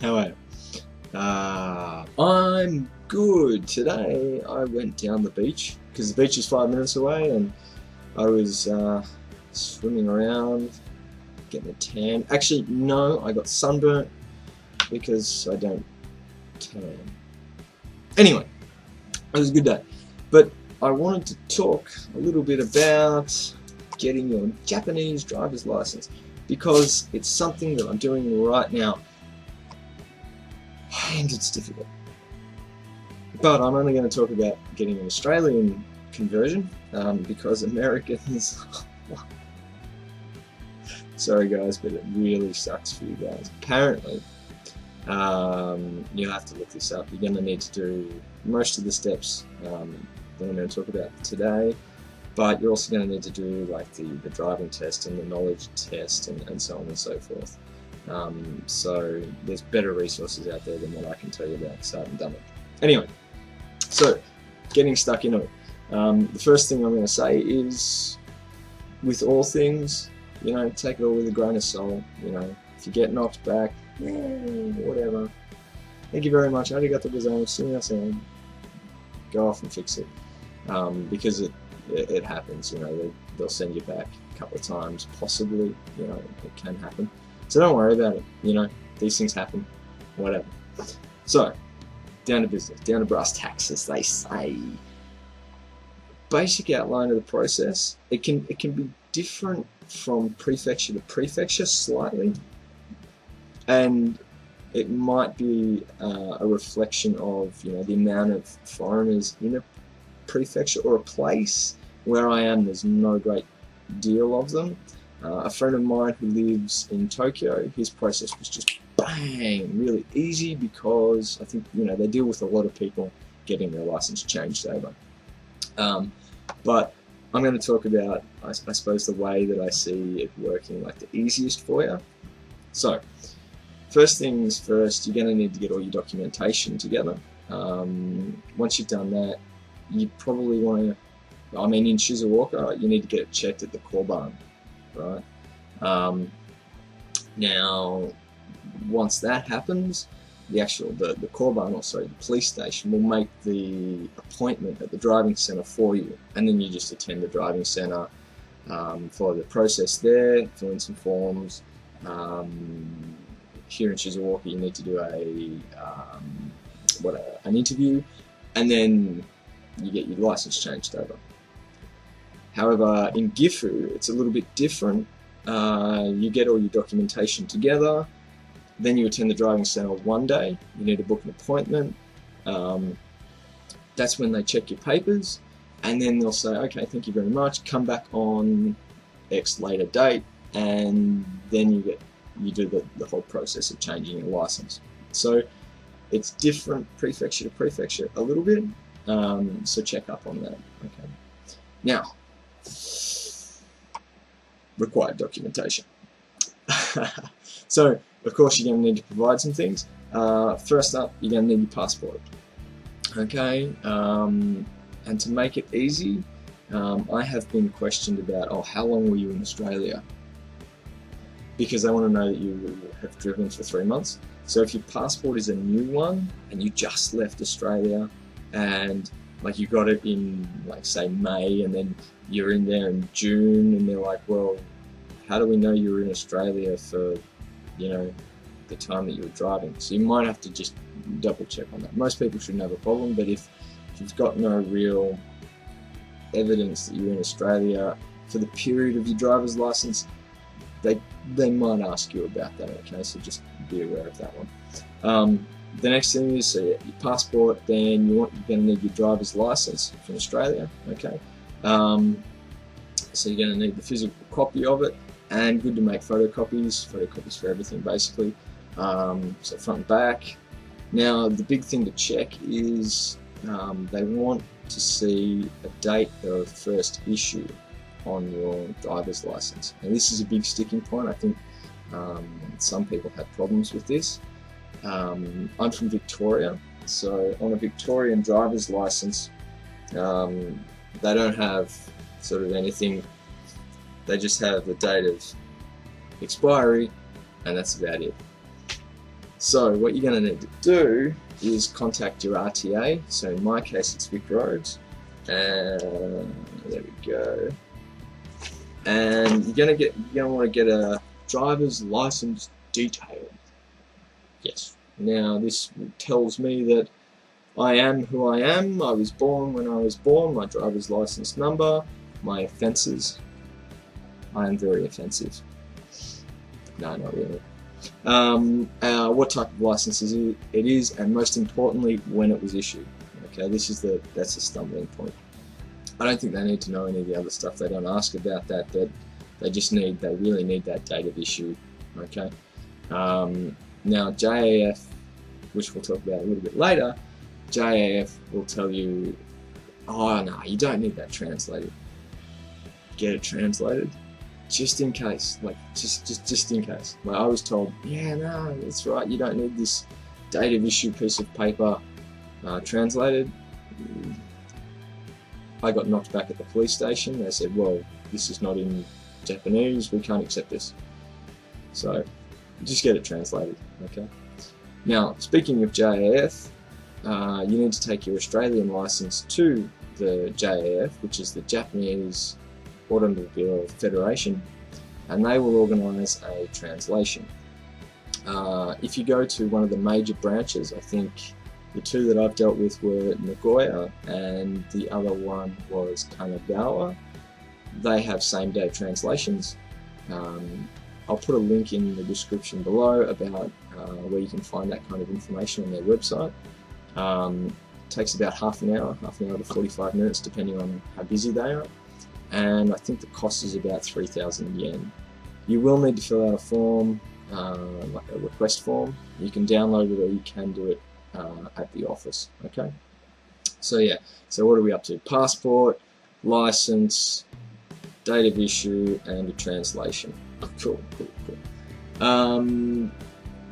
How are you? I'm good. Today I went down the beach because the beach is 5 minutes away, and I was swimming around, getting a tan. Actually, no, I got sunburnt because I don't tan. Anyway, it was a good day. But I wanted to talk a little bit about getting your Japanese driver's license because it's something that I'm doing right now. And it's difficult. But I'm only going to talk about getting an Australian conversion because Americans... Sorry guys, but it really sucks for you guys. Apparently, you'll have to look this up. You're going to need to do most of the steps that I'm going to talk about today, but you're also going to need to do like the driving test and the knowledge test and so on and so forth. So there's better resources out there than what I can tell you about because I haven't done it. Anyway, so getting stuck into it. The first thing I'm going to say is, with all things, you know, take it all with a grain of salt. You know, if you get knocked back, whatever. Thank you very much. Arigatou gozaimasu. Go off and fix it, because it happens. You know, they'll send you back a couple of times, possibly. You know, it can happen. So don't worry about it, you know, these things happen, whatever. So, down to business, down to brass tacks, as they say. Basic outline of the process, it can be different from prefecture to prefecture slightly, and it might be a reflection of, you know, the amount of foreigners in a prefecture or a place. Where I am, there's no great deal of them. A friend of mine who lives in Tokyo, his process was just bang, really easy because I think, you know, they deal with a lot of people getting their license changed over. But I'm going to talk about, I suppose, the way that I see it working, like the easiest for you. So, first things first, you're going to need to get all your documentation together. Once you've done that, you probably want to, I mean, in Shizuoka, you need to get it checked at the Koban. Right. Now, once that happens, the Koban, or sorry, the police station will make the appointment at the driving center for you, and then you just attend the driving center, follow the process there, fill in some forms. Here in Shizuoka, you need to do an interview, and then you get your license changed over. However, in Gifu, it's a little bit different. You get all your documentation together, then you attend the driving center one day. You need to book an appointment. That's when they check your papers, and then they'll say, okay, thank you very much, come back on X later date, and then you do the whole process of changing your license. So it's different prefecture to prefecture a little bit, so check up on that. Okay. Now, required documentation. So, of course, you're going to need to provide some things. First up, you're going to need your passport. Okay, and to make it easy, I have been questioned about, oh, how long were you in Australia? Because they want to know that you have driven for 3 months. So if your passport is a new one and you just left Australia, and like you got it in, like, say May, and then you're in there in June, and they're like, well, how do we know you were in Australia for, you know, the time that you were driving? So you might have to just double check on that. Most people shouldn't have a problem, but if you've got no real evidence that you're in Australia for the period of your driver's license, they might ask you about that, okay? So just be aware of that one. The next thing is your passport, then you're going to need your driver's license from Australia, okay? So you're going to need the physical copy of it, and good to make photocopies for everything basically, so front and back. Now the big thing to check is they want to see a date of first issue on your driver's license, and this is a big sticking point. I think some people have problems with this. I'm from Victoria, so on a Victorian driver's license, they don't have sort of anything. They just have the date of expiry, and that's about it. So what you're going to need to do is contact your RTA. So in my case, it's Vic Roads. And there we go. And you're going to want to get a driver's license detail. Yes. Now this tells me that I am who I am. I was born when I was born. My driver's license number, my offences. I am very offensive. No, not really. What type of license it is, and most importantly, when it was issued. Okay, that's a stumbling point. I don't think they need to know any of the other stuff. They don't ask about that. They really need that date of issue. Okay. Now JAF, which we'll talk about a little bit later, JAF will tell you, oh no, you don't need that translated. Get it translated. Just in case, like just in case. Like I was told, yeah, no, that's right. You don't need this date of issue piece of paper translated. I got knocked back at the police station. They said, well, this is not in Japanese. We can't accept this. So just get it translated. Okay. Now, speaking of JAF, you need to take your Australian license to the JAF, which is the Japanese Automobile Federation, and they will organise a translation. If you go to one of the major branches, I think the two that I've dealt with were Nagoya and the other one was Kanagawa. They have same-day translations. I'll put a link in the description below about where you can find that kind of information on their website. It takes about half an hour to 45 minutes depending on how busy they are. And I think the cost is about 3,000 yen. You will need to fill out a form, like a request form. You can download it or you can do it at the office. Okay. So yeah. So what are we up to? Passport, license, date of issue, and a translation. Cool.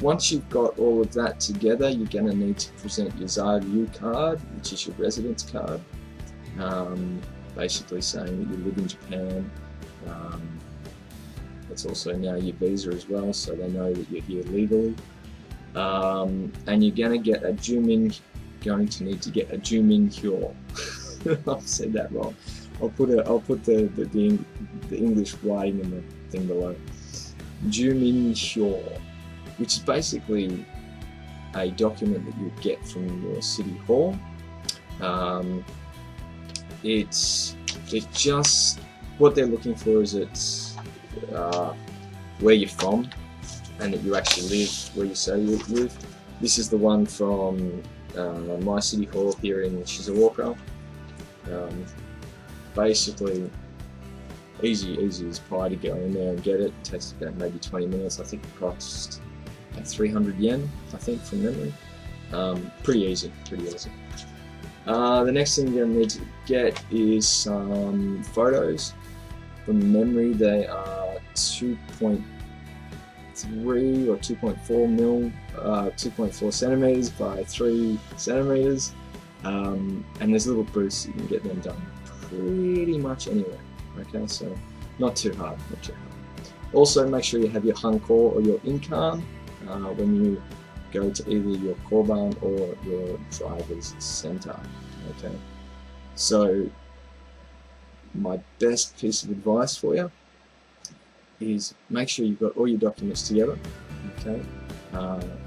Once you've got all of that together, you're going to need to present your Zairyu card, which is your residence card. Basically saying that you live in Japan. It's also now your visa as well, so they know that you're here legally. And you're going to need to get a Juminhyou. I've said that wrong. I'll put the English writing in the thing below. Juminhyou, which is basically a document that you get from your city hall. It's just what they're looking for is it's where you're from and that you actually live where you say you live. This is the one from my city hall here in Shizuoka. Basically, easy as pie to go in there and get it. It takes about maybe 20 minutes. I think it costs like 300 yen, I think, from memory. Pretty easy. The next thing you're going to need to get is some photos. From memory, they are 2.3 or 2.4 centimeters by 3 centimeters, and there's little booths you can get them done pretty much anywhere. Okay, so not too hard. Also, make sure you have your Hanko or your inkan when you go to either your Korban or your driver's center. Okay, so my best piece of advice for you is make sure you've got all your documents together. Okay,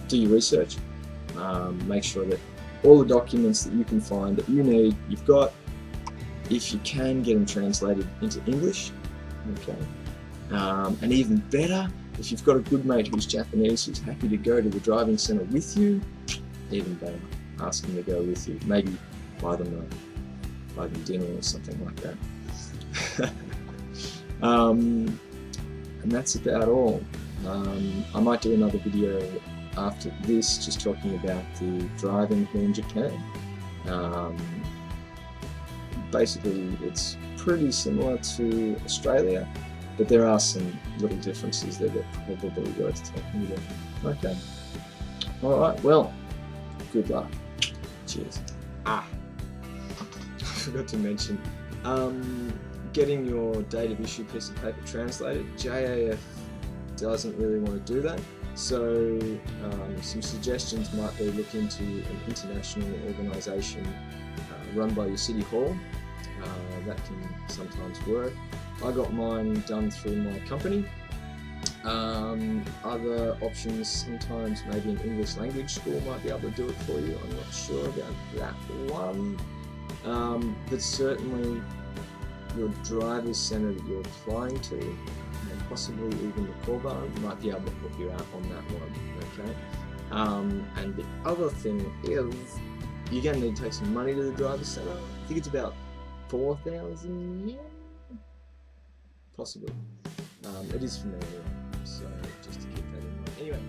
do your research. Make sure that all the documents that you can find that you need, you've got. If you can, get them translated into English. Okay, and even better, if you've got a good mate who's Japanese who's happy to go to the driving center with you, even better. Ask them to go with you. Maybe buy them dinner or something like that. And that's about all. I might do another video after this just talking about the driving here in Japan. Basically, it's pretty similar to Australia, but there are some little differences that are probably worth talking about. Okay. Alright, well, good luck. Cheers. I forgot to mention, getting your date of issue piece of paper translated. JAF doesn't really want to do that. So some suggestions might be look into an international organisation run by your city hall. That can sometimes work. I got mine done through my company. Other options, sometimes maybe an English language school might be able to do it for you. I'm not sure about that one. But certainly your driver's centre that you're applying to, and possibly even the core bar, might be able to help you out on that one, okay? And the other thing is, you're going to need to take some money to the driver's centre. I think it's about 4,000 yen? Possibly. It is for me anyway, so just to keep that in mind. Anyway,